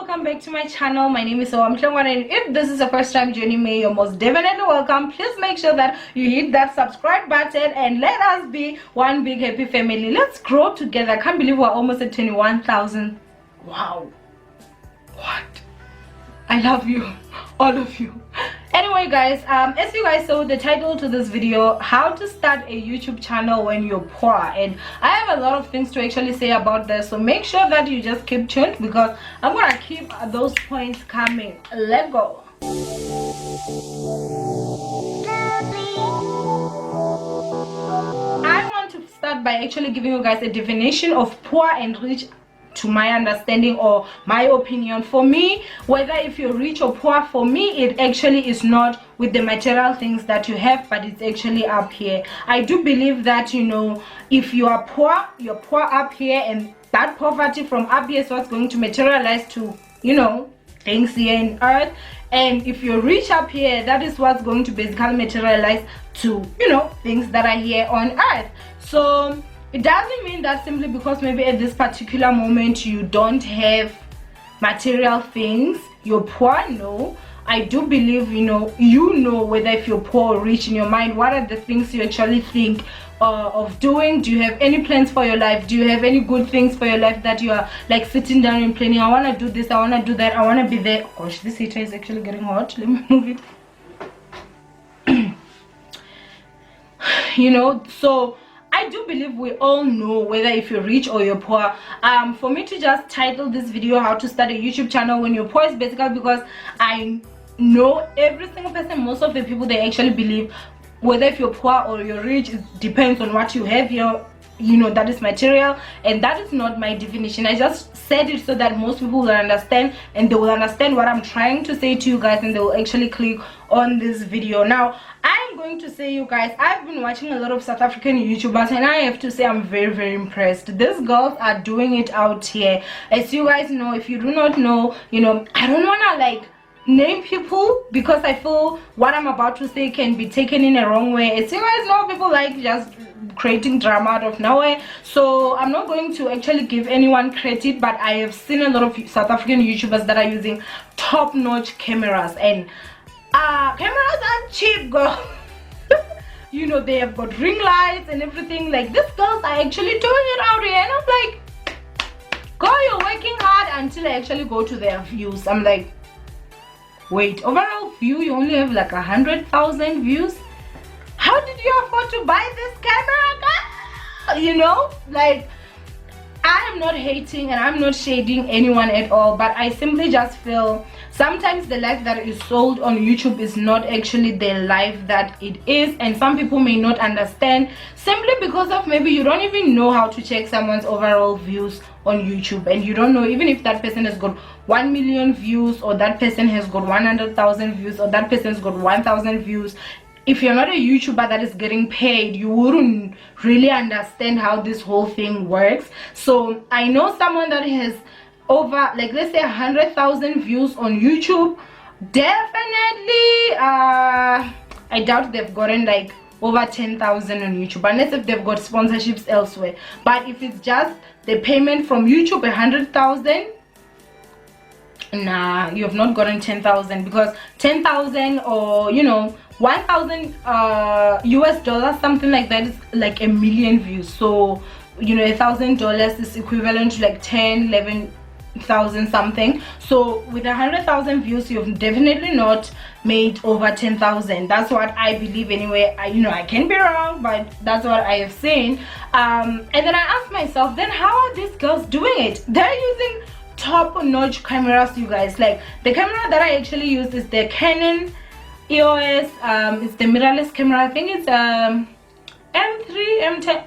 welcome back to my channel. My name is Owamhlongwana, and if this is the first time joining me, you're most definitely welcome. Please make sure that you hit that subscribe button and let us be one big happy family. Let's grow together. I can't believe we're almost at 21,000. Wow, what? I love you, all of you. Anyway guys, as you guys saw the title to this video, how to start a YouTube channel when you're poor, and I have a lot of things to actually say about this, so make sure that you just keep tuned because I'm gonna keep those points coming. Let's go. I want to start by actually giving you guys a definition of poor and rich to my understanding or my opinion. For me, whether if you're rich or poor, for me it actually is not with the material things that you have, but it's actually up here. I do believe that, you know, if you are poor, you're poor up here, and that poverty from up here is what's going to materialize to, you know, things here in earth. And if you're rich up here, that is what's going to basically materialize to, you know, things that are here on earth. So it doesn't mean that simply because maybe at this particular moment you don't have material things, you're poor. No, I do believe, you know whether if you're poor or rich in your mind, what are the things you actually think of doing. Do you have any plans for your life? Do you have any good things for your life that you are like sitting down and planning? I want to do this, I want to do that, I want to be there. Oh gosh, this heater is actually getting hot. Let me move it. You know, so I do believe we all know whether if you're rich or you're poor. For me to just title this video how to start a YouTube channel when you're poor is basically because I know every single person, most of the people, they actually believe whether if you're poor or you're rich, it depends on what you have here. You know, that is material, and that is not my definition. I just said it so that most people will understand, and they will understand what I'm trying to say to you guys, and they will actually click on this video. Now I'm going to say, you guys, I've been watching a lot of South African YouTubers, and I have to say I'm very impressed. These girls are doing it out here. As you guys know, if you do not know, you know, I don't want to like name people because I feel what I'm about to say can be taken in a wrong way. As you guys know, people like just creating drama out of nowhere, so I'm not going to actually give anyone credit, but I have seen a lot of South African YouTubers that are using top-notch cameras, and cameras aren't cheap, girl. You know, they have got ring lights and everything. Like, these girls are actually doing it out here, and I'm like, girl, you're working hard. Until I actually go to their views, I'm like, wait, overall view you only have like 100,000 views. How did you afford to buy this camera, girl? You know, like, I am not hating and I'm not shading anyone at all, but I simply just feel sometimes the life that is sold on YouTube is not actually the life that it is, and some people may not understand simply because of maybe you don't even know how to check someone's overall views on YouTube, and you don't know even if that person has got 1 million views, or that person has got 100,000 views, or that person has got 1,000 views. If you're not a YouTuber that is getting paid, you wouldn't really understand how this whole thing works. So I know someone that has over, like, let's say 100,000 views on YouTube. Definitely I doubt they've gotten like over 10,000 on YouTube, unless if they've got sponsorships elsewhere. But if it's just the payment from YouTube, 100,000, nah, you have not gotten 10,000, because 10,000, or you know, 1,000 US dollars, something like that, is like 1 million views. So you know, $1,000 is equivalent to like 11,000 something. So with 100,000 views, you've definitely not made over 10,000. That's what I believe anyway. You know, I can be wrong, but that's what I have seen. And then I asked myself, then how are these girls doing it? They're using top-notch cameras, you guys. Like, the camera that I actually use is the Canon EOS. It's the mirrorless camera. I think it's M3, M10.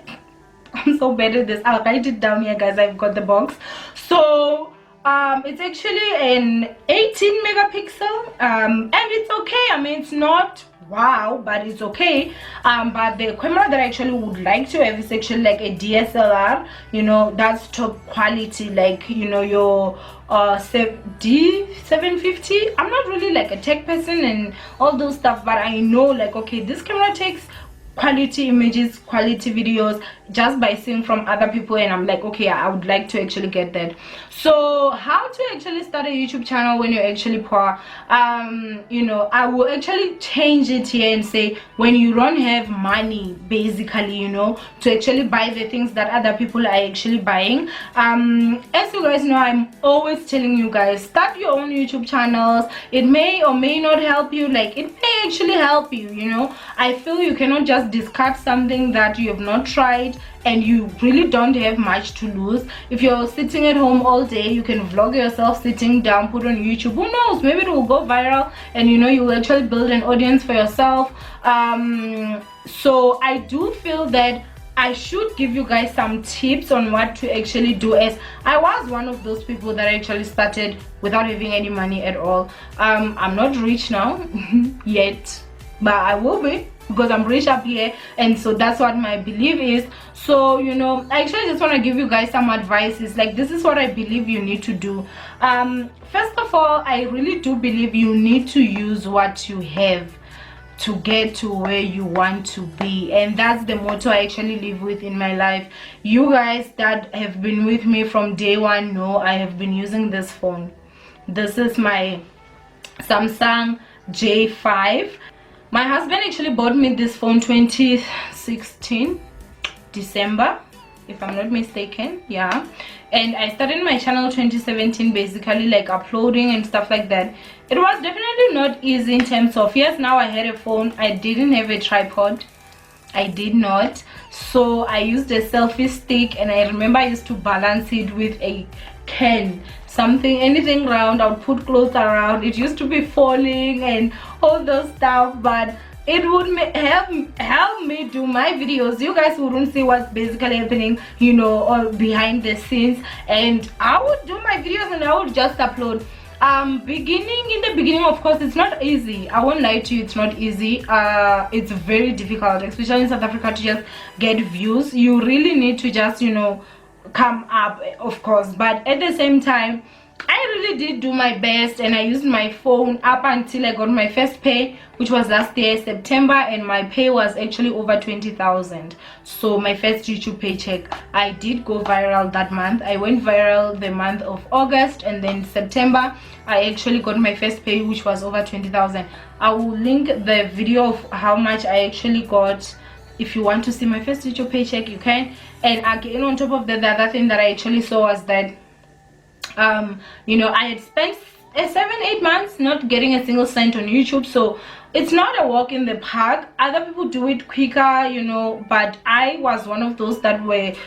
I'm so bad at this. I'll write it down here, guys. I've got the box. So it's actually an 18 megapixel, and it's okay. I mean, it's not wow, but it's okay. But the camera that I actually would like to have is actually like a DSLR. You know, that's top quality, like, you know, your D750. I'm not really like a tech person and all those stuff, but I know, like, okay, this camera takes quality images, quality videos, just by seeing from other people, and I'm like, okay, I would like to actually get that. So how to actually start a YouTube channel when you're actually poor? You know, I will actually change it here and say when you don't have money, basically, you know, to actually buy the things that other people are actually buying. As you guys know, I'm always telling you guys, start your own YouTube channels. It may or may not help you, like it may actually help you, you know. I feel you cannot just discard something that you have not tried and you really don't have much to lose. If you're sitting at home all day, you can vlog yourself sitting down, put on YouTube. Who knows, maybe it will go viral, and you know, you will actually build an audience for yourself. So I do feel that I should give you guys some tips on what to actually do, as I was one of those people that actually started without having any money at all. I'm not rich now yet, but I will be, because I'm rich up here, and so that's what my belief is. So you know, I actually just want to give you guys some advice. Is like, this is what I believe you need to do. First of all, I really do believe you need to use what you have to get to where you want to be, and that's the motto I actually live with in my life. You guys that have been with me from day one know I have been using this phone. This is my Samsung J5. My husband actually bought me this phone 2016 December, if I'm not mistaken. Yeah, and I started my channel 2017, basically like uploading and stuff like that. It was definitely not easy in terms of, yes, now I had a phone, I didn't have a tripod, I did not, so I used a selfie stick, and I remember I used to balance it with a can, something, anything round. I would put clothes around, it used to be falling and all those stuff, but it would help me do my videos. You guys wouldn't see what's basically happening, you know, or behind the scenes, and I would do my videos and I would just upload. In the beginning, of course, it's not easy. I won't lie to you, it's not easy. It's very difficult, especially in South Africa, to just get views. You really need to just, you know, come up, of course, but at the same time, I really did do my best, and I used my phone up until I got my first pay, which was last year September, and my pay was actually over 20,000. So my first YouTube paycheck, I did go viral that month. I went viral the month of August, and then September I actually got my first pay, which was over 20,000. I will link the video of how much I actually got. If you want to see my first YouTube paycheck, you can. And again, on top of that, the other thing that I actually saw was that you know, I had spent 7-8 months not getting a single cent on YouTube, so it's not a walk in the park. Other people do it quicker, you know, but I was one of those that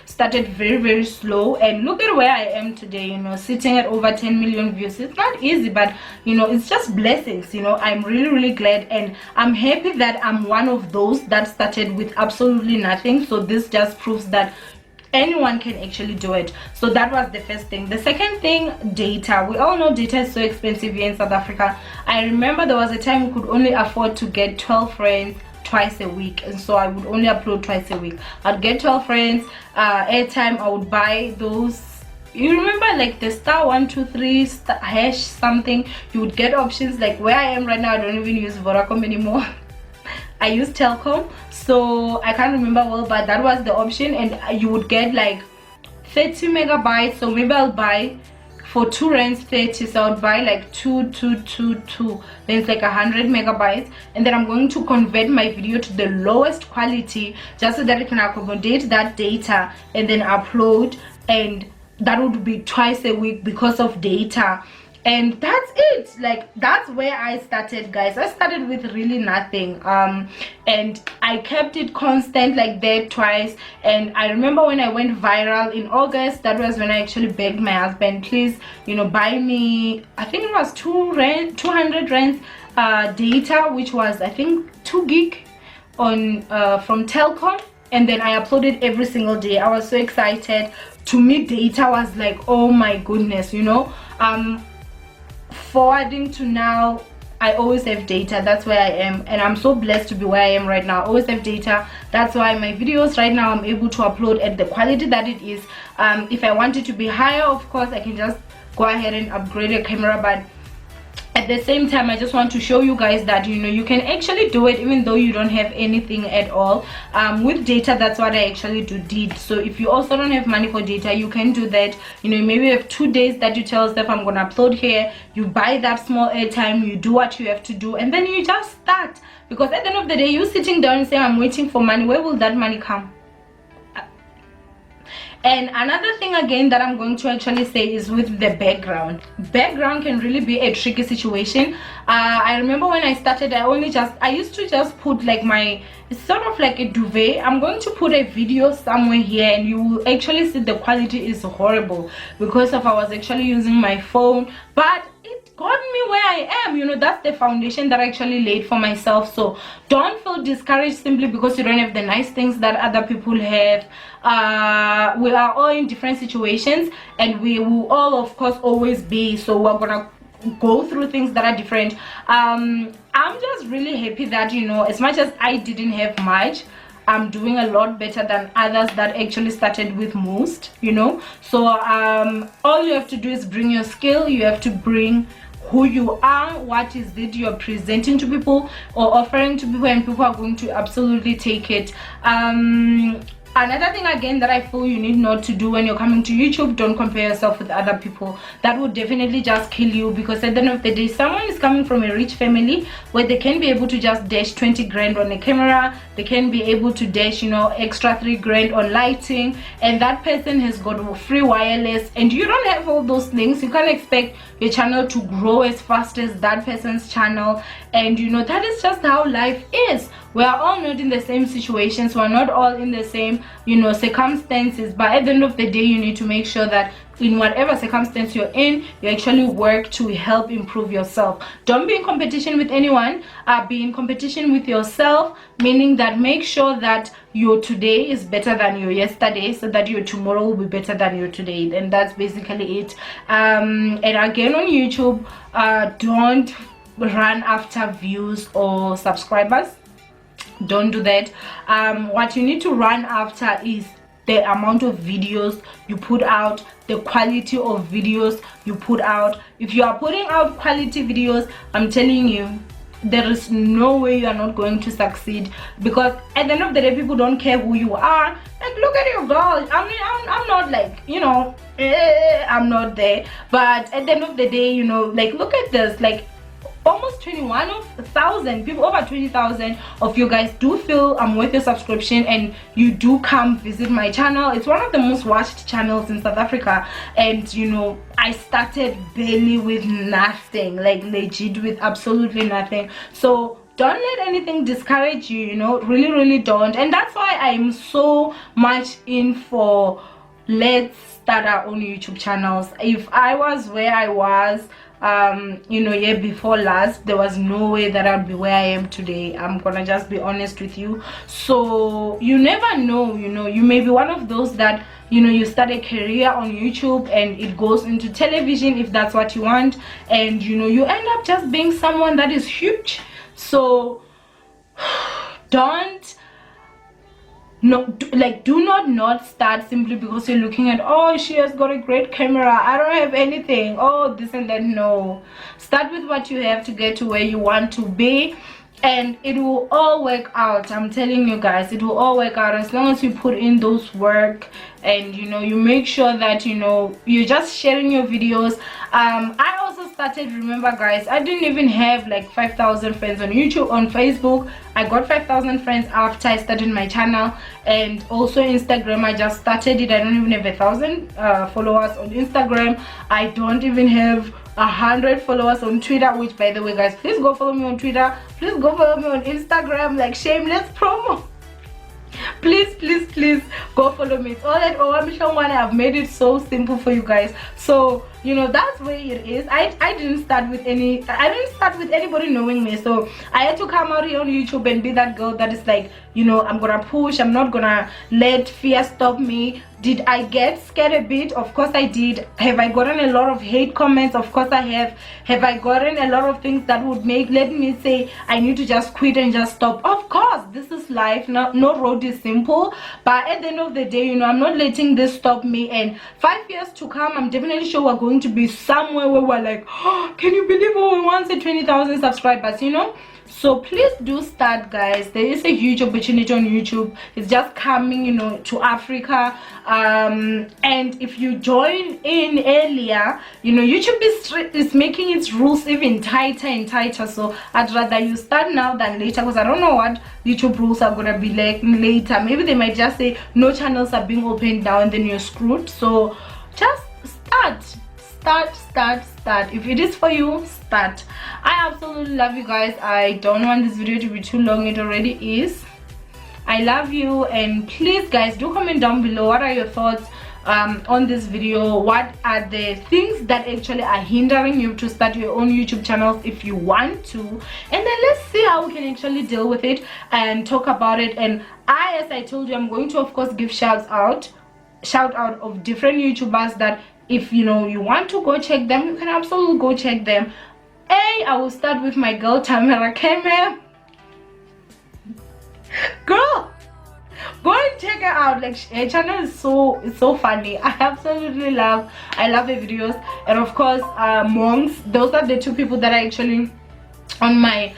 started very slow, and look at where I am today, you know, sitting at over 10 million views. It's not easy, but you know, it's just blessings, you know. I'm really glad, and I'm happy that I'm one of those that started with absolutely nothing. So this just proves that anyone can actually do it. So that was the first thing. The second thing, data. We all know data is so expensive here in South Africa. I remember there was a time we could only afford to get 12 friends twice a week, and so I would only upload twice a week. I'd get 12 friends, airtime. I would buy those, you remember, like the *123 hash something. You would get options. Like where I am right now, I don't even use Vodacom anymore. I use Telcom, so I can't remember well, but that was the option, and you would get like 30 megabytes. So maybe I'll buy for 2 rands 30, so I would buy like 2, then it's like 100 megabytes, and then I'm going to convert my video to the lowest quality just so that it can accommodate that data, and then upload, and that would be twice a week because of data. And that's it. Like, that's where I started, guys. I started with really nothing, and I kept it constant like that twice. And I remember when I went viral in August, that was when I actually begged my husband, please, you know, buy me, I think it was 200 rands data, which was, I think, 2 gig on from Telcom. And then I uploaded every single day. I was so excited. To me, data was like, oh my goodness, you know. Forwarding to now, I always have data. That's where I am, and I'm so blessed to be where I am right now. I always have data. That's why my videos right now, I'm able to upload at the quality that it is. If I want it to be higher, of course I can just go ahead and upgrade a camera, but at the same time, I just want to show you guys that you can actually do it even though you don't have anything at all. With data, that's what I actually did. So if you also don't have money for data, you can do that. Maybe you have 2 days that you tell yourself, I'm gonna upload here. You buy that small airtime, you do what you have to do, and then you just start. Because at the end of the day, you sitting down and saying, I'm waiting for money, where will that money come? And another thing again that I'm going to actually say is with the background. Background can really be a tricky situation. I remember when I started, I used to just put like it's sort of like a duvet. I'm going to put a video somewhere here, and you will actually see the quality is horrible because I was actually using my phone, but it got me where I am. That's the foundation that I actually laid for myself. So don't feel discouraged simply because you don't have the nice things that other people have. We are all in different situations, and we will all of course always be, so we're gonna go through things that are different. I'm just really happy that as much as I didn't have much, I'm doing a lot better than others that actually started with most. So all you have to do is bring your skill. You have to bring who you are, what is it you're presenting to people or offering to people, and people are going to absolutely take it. Another thing again that I feel you need not to do when you're coming to YouTube, don't compare yourself with other people. That would definitely just kill you, because at the end of the day, someone is coming from a rich family where they can be able to just dash 20 grand on a camera, they can be able to dash extra 3 grand on lighting, and that person has got free wireless, and you don't have all those things. You can't expect your channel to grow as fast as that person's channel, and that is just how life is. We are all not in the same situations, we're not all in the same circumstances, but at the end of the day, you need to make sure that in whatever circumstance you're in, you actually work to help improve yourself. Don't be in competition with anyone. Be in competition with yourself, meaning that make sure that your today is better than your yesterday, so that your tomorrow will be better than your today. And that's basically it. And again, on YouTube, don't run after views or subscribers. Don't do that. What you need to run after is the amount of videos you put out, the quality of videos you put out. If you are putting out quality videos, I'm telling you, there is no way you are not going to succeed, because at the end of the day, people don't care who you are. Like, look at your girl. I mean, I'm not like, I'm not there, but at the end of the day, like, look at this, like almost 21,000 people, over 20,000 of you guys do feel I'm worth your subscription, and you do come visit my channel. It's one of the most watched channels in South Africa, and I started barely with nothing, like legit with absolutely nothing. So don't let anything discourage you, really don't. And that's why I'm so much in for let's start our own YouTube channels. If I was where I was year before last, there was no way that I'd be where I am today. I'm gonna just be honest with you. So you never know, you may be one of those that you start a career on YouTube and it goes into television if that's what you want, and you end up just being someone that is huge. So do not start simply because you're looking at, oh, she has got a great camera, I don't have anything, oh, this and that. No, start with what you have to get to where you want to be, and it will all work out. I'm telling you guys, it will all work out as long as you put in those work, and you make sure that you're just sharing your videos. I also started, remember guys, I didn't even have like 5,000 friends on YouTube. On Facebook, I got 5,000 friends after I started my channel, and also Instagram, I just started it. I don't even have 1,000 followers on Instagram. I don't even have 100 followers on Twitter, which, by the way guys, please go follow me on Twitter, please go follow me on Instagram, like shameless promo. Please go follow me. It's all at one. I've made it so simple for you guys. So that's where it is. I didn't start with anybody knowing me, so I had to come out here on YouTube and be that girl that is like, I'm gonna push, I'm not gonna let fear stop me. Did I get scared a bit? Of course I did. Have I gotten a lot of hate comments? Of course I have. Have I gotten a lot of things that would let me say I need to just quit and just stop? Of course. This is this life, no road is simple, but at the end of the day, you know, I'm not letting this stop me. And 5 years to come, I'm definitely sure we're going to be somewhere where we're like, oh, can you believe we once at 20,000 subscribers, you know? So please do start, guys. There is a huge opportunity on YouTube. It's just coming, you know, to Africa. And if you join in earlier, you know, YouTube is making its rules even tighter and tighter. So I'd rather you start now than later, because I don't know what YouTube rules are gonna be like later. Maybe they might just say no channels are being opened now and then you're screwed. So just start. If it is for you, start. I absolutely love you guys. I don't want this video to be too long. It already is. I love you, and please guys, do comment down below what are your thoughts on this video. What are the things that actually are hindering you to start your own YouTube channels if you want to, and then let's see how we can actually deal with it and talk about it. And as I told you, I'm going to of course give shout out of different YouTubers that if you know you want to go check them, you can absolutely go check them. I will start with my girl Tamara Keme. Girl, go and check her out. Like, her channel is so funny. I love her videos. And of course Monks, those are the two people that are actually on my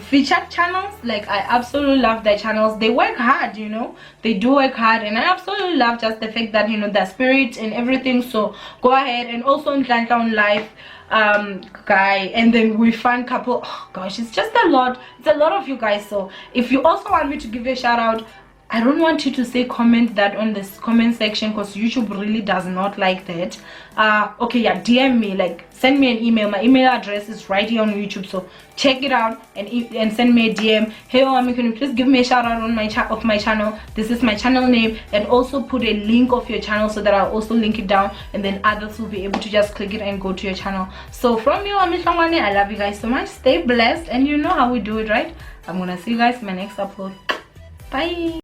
featured channels. Like, I absolutely love their channels. They work hard, you know, they do work hard, and I absolutely love just the fact that, you know, their spirit and everything. So go ahead. And also on on Live guy, and then we find couple. Oh gosh, it's just a lot. It's a lot of you guys. So if you also want me to give a shout out, I don't want you to say comment that on this comment section, because YouTube really does not like that. Okay, yeah, DM me, like send me an email. My email address is right here on YouTube, so check it out and send me a DM. Hey Oami, can you please give me a shout out on my channel? This is my channel name, and also put a link of your channel so that I'll also link it down, and then others will be able to just click it and go to your channel. So from me, Oami Hlongwane, I love you guys so much. Stay blessed, and you know how we do it, right? I'm gonna see you guys in my next upload. Bye.